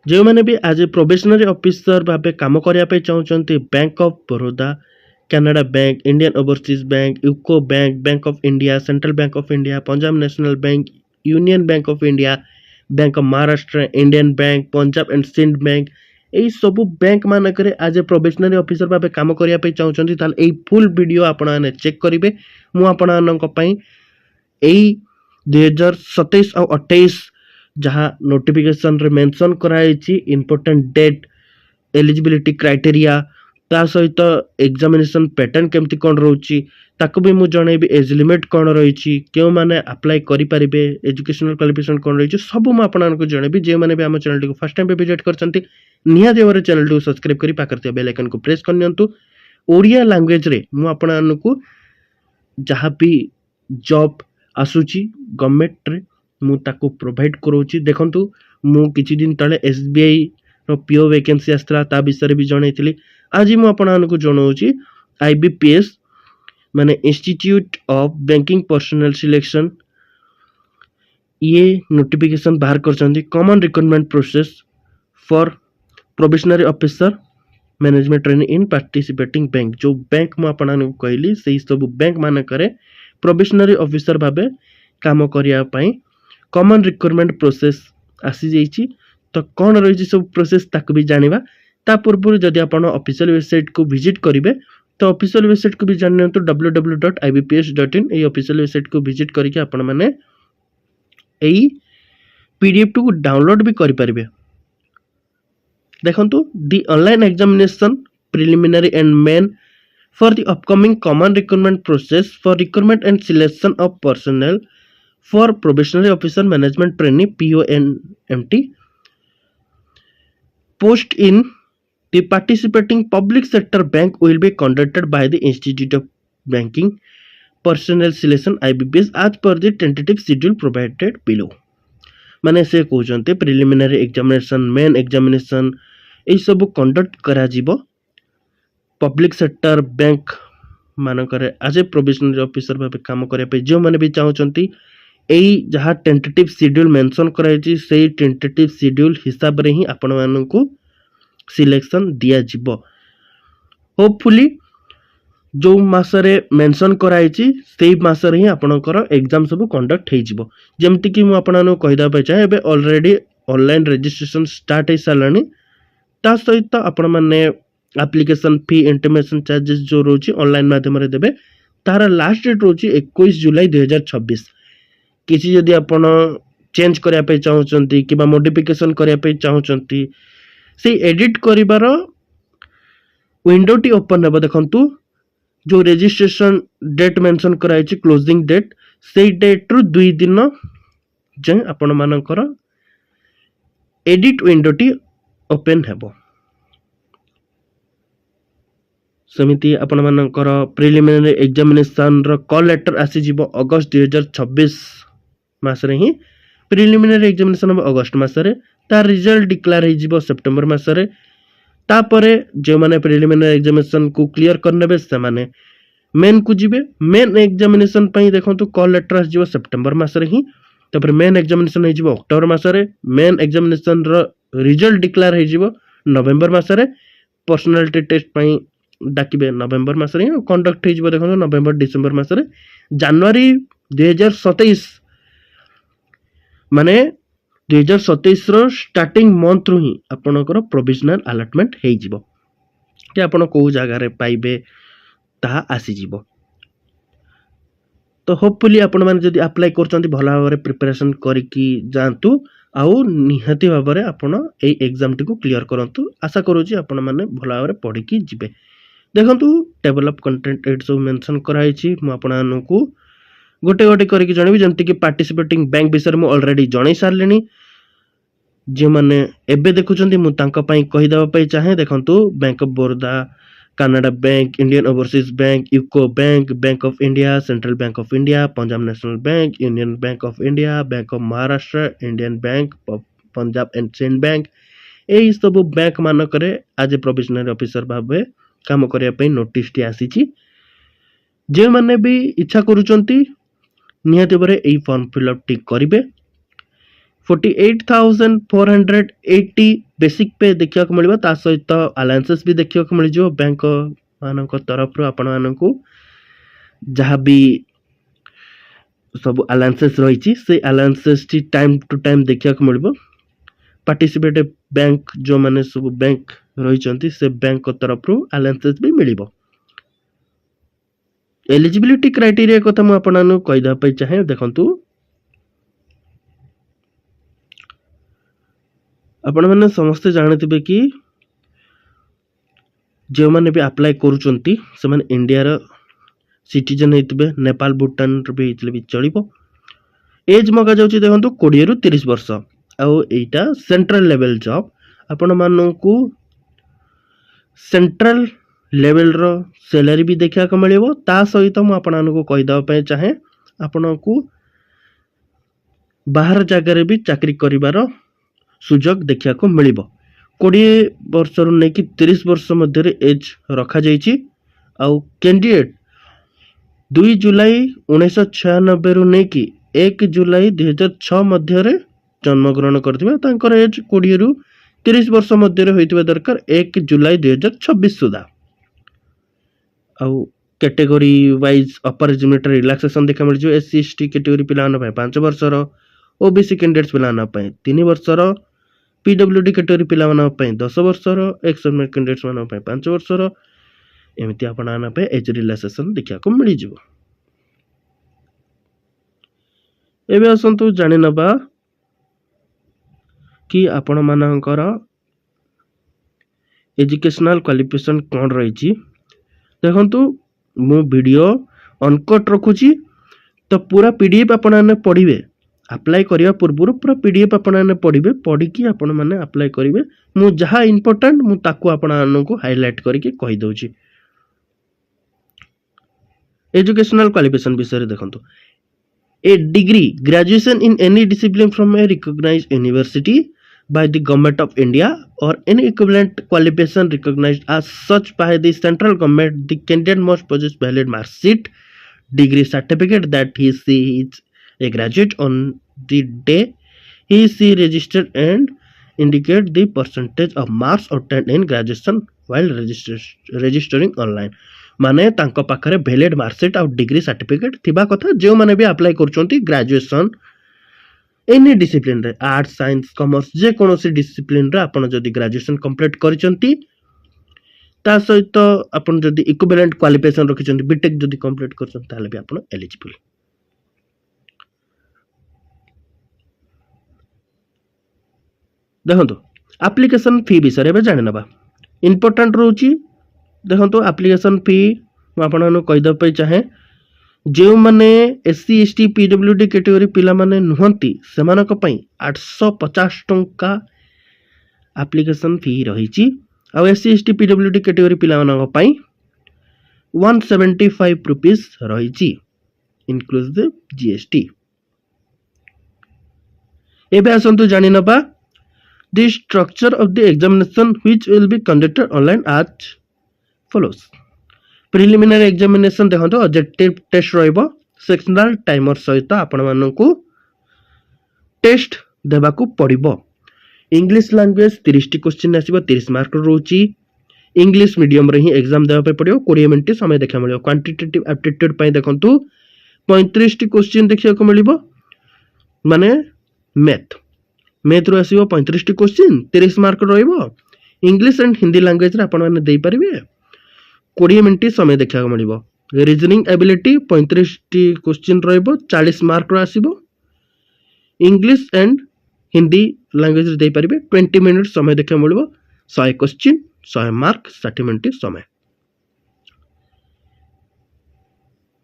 जो मैंने भी आज प्रोबेशनरी ऑफिसर भाव काम करने चाहते Bank of Baroda, Canara bank, Indian overseas bank, UCO bank, bank of India, central bank of India, Punjab national bank, union bank of India, bank of Maharashtra, Indian bank, Punjab and Sindh Bank, यही सब बैंक मानक आज प्रोबेशनरी ऑफिसर भाव काम करने चाहते फुल वीडियो आपने check करेंगे। मुझे 2027 और 28 जहाँ नोटिफिकेशन रे मेंशन कराई इंपोर्टेंट डेट, एलिजिबिलिटी क्राइटेरिया, ता सहित एग्जामिनेशन पैटर्न केमती कौन रोची ताको भी मुझे जनइबी, एज लिमिट कौन रही, क्यों मैंने अप्लाई करेंगे, एजुकेशनल क्वालिफिकेशन कौन रही, सब मुझे आपको जनइबी। जो मैंने भी आम चैनल को फर्स्ट टाइम विजिट करते निहाती भाव चैनल को सब्सक्राइब कर पाखर बेल आइकन को प्रेस करनियंतु। ओडिया लैंग्वेज रे मु आपको जहाँ भी जॉब आसूची गवर्नमेंट रे मु ताको प्रोवाइड करोची। देखंतु मु किछि दिन तले एसबीआई रो पीओ वैकेंसी आस्त्रा ता विषय भी जणैतिली। आज मु आपनको जणाउची आईबीपीएस माने institute of banking personnel selection ये नोटिफिकेशन बाहर करछंती common recruitment process for probationary officer management training in participating bank. जो बैंक मु आपनको कहली से सब बैंक मानकरे प्रोबेशनरी ऑफिसर भाबे काम करिया पई कॉमन रिक्रूटमेंट प्रोसेस आसी जाइछि। तो कौन रही सब प्रोसेस ताक भी जानिबा। ता पूर्व जदि आपण ऑफिशियल वेबसाइट को विजिट करिवे तो ऑफिशियल वेबसाइट को भी जानियो तो www.ibps.in ए ऑफिशियल वेबसाइट को विजिट करके आपण माने एई पीडीएफ को डाउनलोड भी करि परिबे। देखंतु the online examination preliminary and main for the upcoming common recruitment process for recruitment and selection of personnel for probationary officer management training PONMT post in the participating public sector bank will be conducted by the Institute of Banking Personnel Selection IBPS as per the tentative schedule provided below। माने से कहते preliminary examination main examination यही सब conduct करा जीवो public sector bank मानकरे आज ए probationary officer भाव काम करने जो मैंने भी चाहते यही जहाँ टेंटेटिव शेड्यूल मेंशन कराई से टेंटेटिव शेड्यूल हिसाब रे ही आपण मानकु सिलेक्शन दिया जीवो। होपफुली जो मासरे मेंशन कराई से मासरे ही आपणकर एग्जाम सब कंडक्ट हो जिवो। जेमति कि मु आपन कहिदा पे चाहे एबे ऑलरेडी ऑनलाइन रजिस्ट्रेशन स्टार्ट हो सालानी। ता सहित आपण माने एप्लिकेशन फी इंटीमेशन चार्जेस जो रोची ऑनलाइन माध्यम रे देबे। तार लास्ट डेट रोची 21 जुलाई 2026। किसी जदि आपण चेंज करिया पे चाहउचंती किबा मॉडिफिकेशन करिया पे चाहउचंती से एडिट करिवार विंडोटी ओपन हेबो। देखंतु जो रजिस्ट्रेशन डेट मेंशन कराई क्लोजिंग डेट से डेट रु 2 दिन जे आपण मानकर एडिट विंडोटी ओपन हेबो। समिति आपण मानकर प्रिलिमिनरी एग्जामिनेशन रो कॉल लेटर आसी जिवो अगस्त 2026 मासरे ही। प्रिलिमिनरी एग्जामिनेशन हम अगस्त मासरे तार रिजल्ट डिक्लेयर हो जिवो सेप्टेम्बर मासरे। तापरे जो माने प्रिलिमिनरी एग्जामिनेशन को क्लियर करनेबे से माने मेन को जिवे। मेन एग्जामिनेशन पई देखंतु कॉल लेटर आसी जिवो सेप्टेम्बर मासरे ही। तापर मेन एग्जामिनेशन हो जिवो अक्टोबर मासरे। मेन एग्जामिनेशन रो रिजल्ट डिक्लेयर हो जिवो नवंबर मासरे। पर्सनालिटी टेस्ट पई डाकिबे नवंबर मासरे ही कंडक्ट हो जिवो देखंतु नवंबर डिसेंबर मासरे। जनवरी 2027 माने 2027 रो स्टार्टिंग मंथ रु ही आपनकर प्रोविजनल अलॉटमेंट हे जिवो कि आपण को जगह रे पाइबे ता आसी जिवो। तो होपफुली आपण माने जदी अप्लाई करचंती भला भाबरे प्रिपरेशन करिकी जानतु आउ निहाती भाबरे आपण ए एग्जाम टी को क्लियर करंतु। आशा करूची आपण माने भला भाबरे पढिकी जिवे। देखंतु टेबल ऑफ कंटेंट एड सब मेंशन कराई छी। मु आपनको गोटे गोटे करके जनबी जेमति कि पार्टिसिपेटिंग बैंक विषय में ऑलरेडी जणै सारलेनी। जे माने एबे देखुचंती मु तांका पई कहि देबा पई चाहे। देखंतु bank of Baroda, Canara bank, Indian overseas bank, UCO bank, bank of India, central bank of India, Punjab national bank, union bank of India, bank of Maharashtra, Indian bank, Punjab and Sindh bank एई सब बैंक मानकरे आज प्रोविजनल ऑफिसर भाबे काम करिया पई नोटिस टी आसीची। जे माने भी इच्छा करूचंती निहाती भाबरे एई फॉर्म फिलअप टी करिवे। 48,480 बेसिक पे देखा मिल सहित अलायंसेस भी देखा मिल बैंक मान तरफ आपण मानक जहाँ भी सब अलायंसेस रही से अलायंसेस टाइम टू टाइम देखा मिल पार्टिसिपेट बैंक जो माने सब बैंक रही से बैंक तरफ अलायंसेस भी मिल एलिजिबिलिटी क्राइटेरिया कथा मुझे आपको कहीदेवाई चाहे देखु आपण मैंने समस्ते जानते कि जो मैंने भी अप्लाई करुँच इंडिया सिटीजन होते नेपाल भूटान भी होते भी चलो एज मगा जाऊँ देखो 20 ରୁ 30 वर्ष आईटा सेंट्रल लेवल जॉब आपण मानू सेंट्रल लेवल रो सैलरी भी देखा मिल सहित मुझे कहीदेवाई चाहे आपण को बाहर जगार भी चाकरी करिवार सुजोग देखा मिल 20 वर्ष रु नहीं 30 वर्ष मध्य एज रखा कैंडिडेट 2 जुलाई 1996 रु नहीं 1 जुलाई 2006 मध्य जन्मग्रहण करथिबा एज 20 ରୁ 30 वर्ष मध्य होइतिबा दरकार 1 जुलाई 2026 सुधा आउ category wise upper limit relaxation देखा मिल SC ST कैटेगरी पिला 5 वर्षर ओबीसी कैंडिडेट्स पिला 3 वर्षर PWD कैटेगरी पिला 10 वर्षर एक्स सर्विसमेन कैंडिडेट्स 5 वर्षर एमती आपण एज रिलैक्सेशन देखा मिल जाव एबे असंतु जानि नबा कि आपण मानकर एजुकेशनल क्वालिफिकेशन कौन रही देखु मु वीडियो अनकट रखुची तो पूरा पीडीएफ आपण मैंने पढ़े अप्लाई करने पूर्व पूरा पीडीएफ आपण मैंने पढ़े पढ़ी आपण मैंने अप्लाई करेंगे मु जहाँ इम्पोर्टेंट मुझे आपण को हाईलाइट करके कहीदे एजुकेशनल क्वालिफिकेशन विषय देखु A degree, graduation in any discipline from a recognized university by the Government of India or any equivalent qualification recognized as such by the central government, the candidate must possess valid mark sheet, degree certificate that he is a graduate on the day he registered and indicate the percentage of marks obtained in graduation while registering online. माने तांको पाखरे valid marksheet और degree certificate थिबा कथा जो माने भी apply करचोंती graduation any discipline रे आर्ट्स साइंस कॉमर्स जे कोनोसी डिसिप्लिन रे आपण जदी ग्रेजुएशन कंप्लीट करचोंती ता सहित आपण जदी इक्विवेलेंट क्वालिफिकेशन रखिचोंती बीटेक जदी कंप्लीट करचोंती ताले भी आपण एलिजिबल देखंतु एप्लीकेशन फी विषय रे जानि नबा इंपोर्टेंट रहउची देखो एप्लीकेशन फी मुझे कहीदेवाई चाहे जो मैंने SC ST PWD कैटेगरी पिला माने नुहंती से 850 टंका एप्लीकेशन फी रही SC ST PWD कैटेगरी पिला 175 रुपीस रही इनक्लूसिव GST एबे आसंतु जानि नबा the structure of the examination which will be conducted online as follows preliminary examination देखो ऑब्जेक्टिव टेस्ट रहिबो सेक्शनल टाइमर सहित आपण मानकू टेस्ट देबाकू पड़िबो इंग्लिश लैंग्वेज 30 टी क्वेश्चन आसीबो 30 मार्क रोची इंग्लिश मीडियम रे ही एग्जाम देबा पे पड़ियो 20 मिनिट समय देखा मिलियो क्वांटिटेटिव एप्टीट्यूड पई देखंतु 35 टी क्वेश्चन देखिया को मिलिबो माने मैथ रो आसीबो 35 टी क्वेश्चन 30 मार्क रहिबो इंग्लिश एंड हिंदी लैंग्वेज रे आपण माने देई परिबे 20 मिनिट समय देखा मिल रीजनिंग एबिलिटी 35 टी क्वेश्चन रहिबो 40 मार्क रो आसीबो इंग्लिश एंड हिंदी लैंग्वेज दे पारिबे 20 मिनिट समय देखा मिल 100 क्वेश्चन 100 मार्क 60 मिनिट समय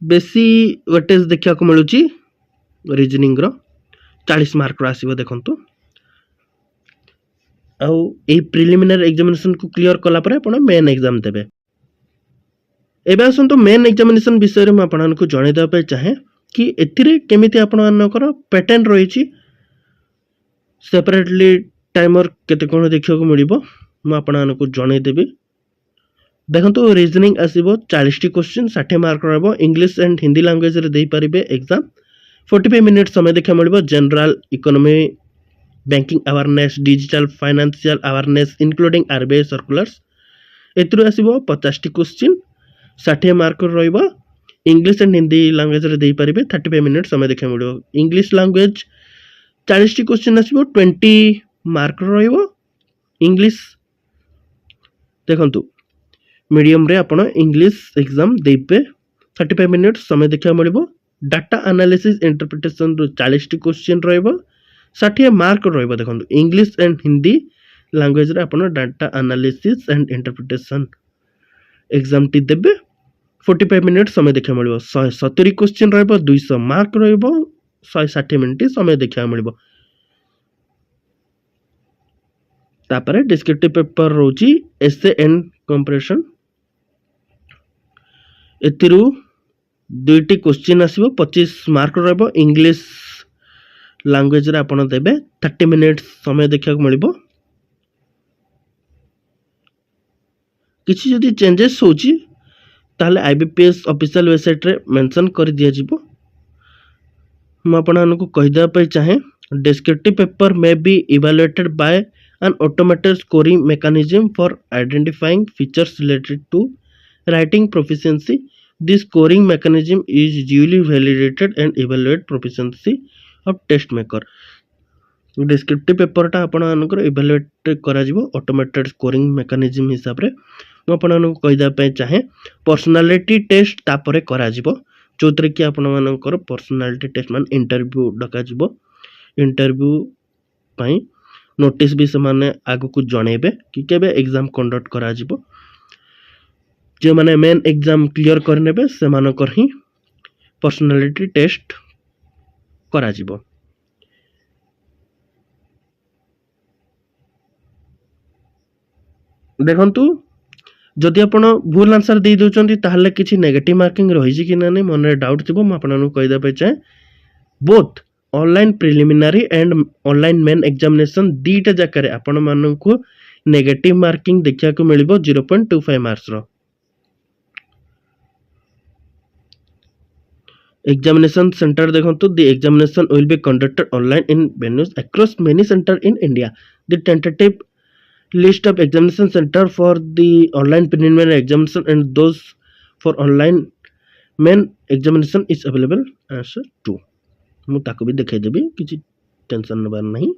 बेसी वेटेज देखा मिलुची रीजनिंग रो 40 मार्क रो आसीबो देखंतु आउ ए प्रिलिमिनरी एग्जामिनेशन को क्लियर कला परे आपण मेन एग्जाम देबे एबे आसंतु मेन एग्जामिनेशन विषय में आपको जनईदेवा चाहे कि एथिरे केमिति आपणकर पैटर्न रही सेपरेटली टाइमर केते कोन देखियो को मिलिबो मु आपको जनईदेवी देखो रीजनिंग आसीबो 40 टी क्वेश्चन 60 मार्क रहबो इंग्लिश एंड हिंदी लैंग्वेज रे देई परिबे एग्जाम 45 मिनिट समय देखा मिलिबो general economy banking awareness digital financial awareness including RBI circulars एथुरु आसीबो 50 क्वेश्चन 60 मार्क रहइबो इंग्लिश एंड हिंदी लैंग्वेज रे देई परिबे 35 मिनिट समय देखा मिलिबो इंग्लिश लैंग्वेज 40 टी क्वेश्चन आसीबो 20 मार्क रहइबो इंग्लिश देखंतु मीडियम रे आपण इंग्लिश एग्जाम देबे 35 मिनिट समय देखा मिलिबो डाटा एनालिसिस इंटरप्रिटेशन रो 40 टी क्वेश्चन रहइबो 60 मार्क रहइबो देखंतु इंग्लिश एंड हिंदी लैंग्वेज रे आपण data analysis and interpretation exam टी देबे 45 मिनिट समय देखा मिलिबो 170 क्वेश्चन रहइबो 200 मार्क रहइबो 160 मिनिट समय देखा मिलिबो तापरे डिस्क्रिप्टिव पेपर रोची एसे एंड कंप्रेशन एतिरु दुईटी क्वेश्चन आसीबो 25 मार्क रहइबो इंग्लिश लैंग्वेज रे आपण देबे 30 मिनिट समय देखा मिलिबो किछि जदि चेंजेस होची ताले आईबीपीएस ऑफिशियल वेबसाइट रे मेंशन कर दिया जिवो हम आपन को कहि दे पई चाहे descriptive paper may be evaluated by an automated scoring mechanism for identifying features related to writing proficiency this scoring mechanism is duly validated and evaluate proficiency of test maker descriptive paper टा आपण अनुकर evaluate करा जिवो automated scoring mechanism हिसाब रे म आपण को कहि दे पई चाहे पर्सनालिटी टेस्ट तापरे करा जिवो जोतरे कि आपण मानकर पर्सनालिटी टेस्ट मान इंटरव्यू डका जिवो इंटरव्यू पई नोटिस भी से आगु को जणेबे कि केबे एग्जाम कंडक्ट करा जिवो जे माने मेन एग्जाम क्लियर करनेबे से मानकर ही पर्सनालिटी टेस्ट करा जिवो देखंतु जदि आपण भूल आंसर दे दोचंती ताहले किछि नेगेटिव मार्किंग रहिछि कि नानी मन रे डाउट थिबो म आपन कहि दे पय चाहे both online preliminary and online main examination दीटा जाकर आपण मानन को नेगेटिव मार्किंग देखिया को मिलिबो 0.25 मार्क्स रो एग्जामिनेशन सेंटर देखंतु the examination will be conducted online in venues across many centre in India the tentative list of examination center for the online preliminary examination and those for online main examination is available answer 2 मु ताको भी देखाई देबी किछि tension नबार नहीं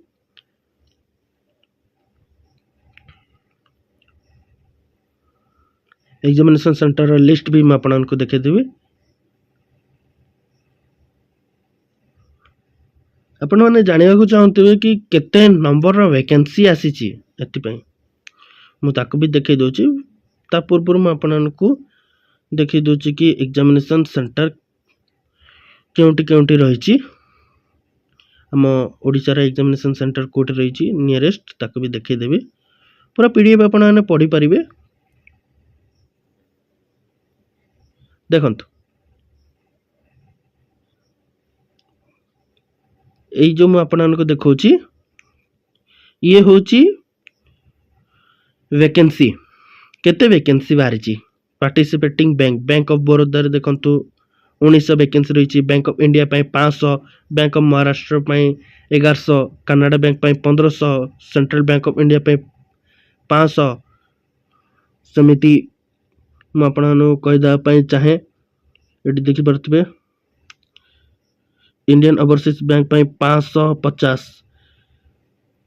examination centre list भी मैं आपन को देखाई देबी आपण माने जानिबा को चाहंतबे कि केते नंबर रो वैकेंसी आसी छि एति पई मु ताको भी देखाई दोची ता पूर्व में आपन को देखाई दोची कि एग्जामिनेशन सेंटर केउंटी रही छि हम ओडिसा रे एग्जामिनेशन सेंटर कोट रही छि नियरेस्ट ताको भी देखाई देबे पूरा पीडीएफ आपन माने पढी परिबे देखंतु एई जो मु आपन को देखौची ये होची वैकेंसी केते वैकेंसी बाहरी छि पार्टिसिपेटिंग बैंक ऑफ बड़ौदा रे देखंतु 1900 वैकेंसी रही छि बैंक ऑफ इंडिया पई 500 बैंक ऑफ महाराष्ट्र पई 1100 कनाडा बैंक पई 1500 सेंट्रल बैंक ऑफ इंडिया पई 500 समिति म आपन कहि दा पई चाहे एटी देखि परतबे इंडियन ओवरसीज बैंक पई 550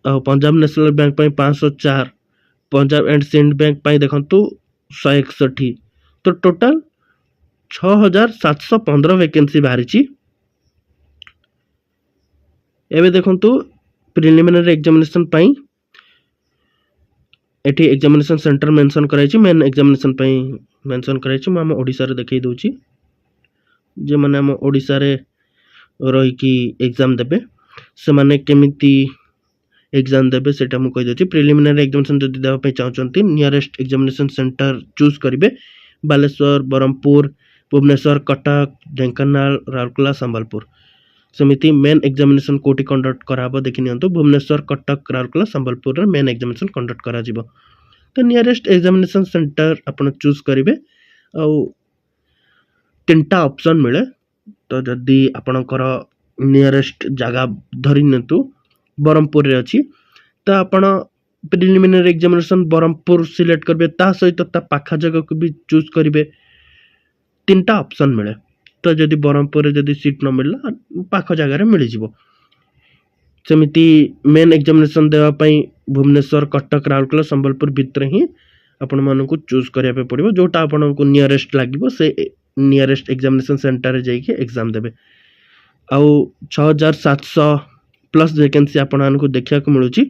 और पंजाब नेशनल बैंक पई 504 पंजाब एंड सिंध बैंक पाई देखंतु 161 तो टोटल 6715 वैकेंसी बाहरी छि एबे देखंतु प्रिलिमिनरी एग्जामिनेशन पाई एठी एग्जामिनेशन सेंटर मेंशन कराई छि मेन एग्जामिनेशन पाई मेंशन कराई छि हम ओडिसा रे देखै दोछि जे माने हम ओडिसा रे रही कि एग्जाम देबे से माने केमिति एग्जाम देबे सेटा मु कहि दोछि प्रिलिमिनरी एग्जामिनेशन जदि देबा पे चाहचंती नियरेस्ट एग्जामिनेशन सेंटर चूज करिवे बालेश्वर बरहमपुर भुवनेश्वर कटक ढेंकानाल राउरकेला संबलपुर समिति मेन एग्जामिनेशन कोटी कंडक्ट कराबो देखि नियंतु भुवनेश्वर कटक राउरकेला संबलपुर रे मेन एग्जामिनेशन कंडक्ट करा जिवो तो नियरेस्ट एग्जामिनेशन सेंटर आपण चूज करिवे आ तीनटा ऑप्शन मिले तो जदि आपणकर नियरेस्ट जगह धरि नतु ବ୍ରହ୍ମପୁରରେ ଅଛି। ତ ଆପଣ ପ୍ରିଲିମିନାରୀ ଏକ୍ଜାମିନେସନ୍ ବ୍ରହ୍ମପୁର ସିଲେକ୍ଟ କରିବେ, ତା ସହିତ ତା ପାଖ ଜାଗାକୁ ବି ଚୁଜ୍ କରିବେ। 3ଟା ଅପସନ୍ ମିଳେ। ତ ଯଦି ବ୍ରହ୍ମପୁରରେ ଯଦି ସିଟ୍ ନ ମିଳିଲା ପାଖ ଜାଗାରେ ମିଳିଯିବ। ସେମିତି ମେନ୍ ଏକ୍ଜାମିନେସନ୍ ଦେବା ପାଇଁ ଭୁବନେଶ୍ୱର, କଟକ, ରାଉରକେଲା, ସମ୍ବଲପୁର ଭିତରେ ହିଁ ଆପଣମାନଙ୍କୁ ଚୁଜ୍ କରିବା ପାଇଁ ପଡ଼ିବ। ଯେଉଁଟା ଆପଣଙ୍କୁ ନିୟରେଷ୍ଟ ଲାଗିବ ସେ ନିୟରେଷ୍ଟ ଏକ୍ଜାମିନେସନ୍ ସେଣ୍ଟରରେ ଯାଇକି ଏକ୍ଜାମ୍ ଦେବେ। ଆଉ 6700 ପ୍ଲସ୍ ଭେକେନ୍ସି ଆପଣମାନଙ୍କୁ ଦେଖିବାକୁ ମିଳୁଛି।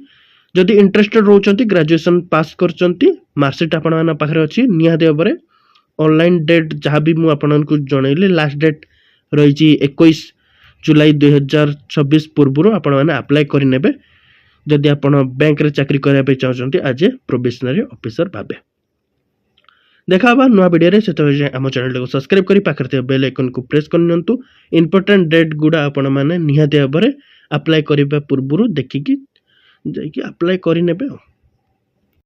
ଯଦି ଇଣ୍ଟରେଷ୍ଟେଡ୍ ରହୁଛନ୍ତି, ଗ୍ରାଜୁଏସନ୍ ପାସ୍ କରିଛନ୍ତି, ମାର୍କସିଟ୍ ଆପଣମାନଙ୍କ ପାଖରେ ଅଛି, ନିହାତି ଭାବରେ ଅନଲାଇନ୍ ଡେଟ୍ ଯାହା ବି ମୁଁ ଆପଣଙ୍କୁ ଜଣେଇଲି, ଲାଷ୍ଟ ଡେଟ୍ ରହିଛି 21 ଜୁଲାଇ 2026 ପୂର୍ବରୁ ଆପଣମାନେ ଆପ୍ଲାଏ କରିନେବେ। ଯଦି ଆପଣ ବ୍ୟାଙ୍କରେ ଚାକିରି କରିବା ପାଇଁ ଚାହୁଁଛନ୍ତି ଆଜ୍ ଏ ପ୍ରୋବେସନାରୀ ଅଫିସର ଭାବେ। ଦେଖା ହେବା ନୂଆ ଭିଡ଼ିଓରେ। ସେତେବେଳେ ଯାଏଁ ଆମ ଚ୍ୟାନେଲଟାକୁ ସବସ୍କ୍ରାଇବ୍ କରି ପାଖରେ ଥିବା ବେଲ୍ ଆଇକନ୍କୁ ପ୍ରେସ୍ କରିନିଅନ୍ତୁ। ଇମ୍ପୋର୍ଟାଣ୍ଟ ଡେଟ୍ ଗୁଡ଼ା ଆପଣମାନେ ନିହାତି ଭାବରେ ଆପ୍ଲାଏ କରିବା ପୂର୍ବରୁ ଦେଖିକି ଯାଇକି ଆପ୍ଲାଏ କରିନେବେ ଆଉ।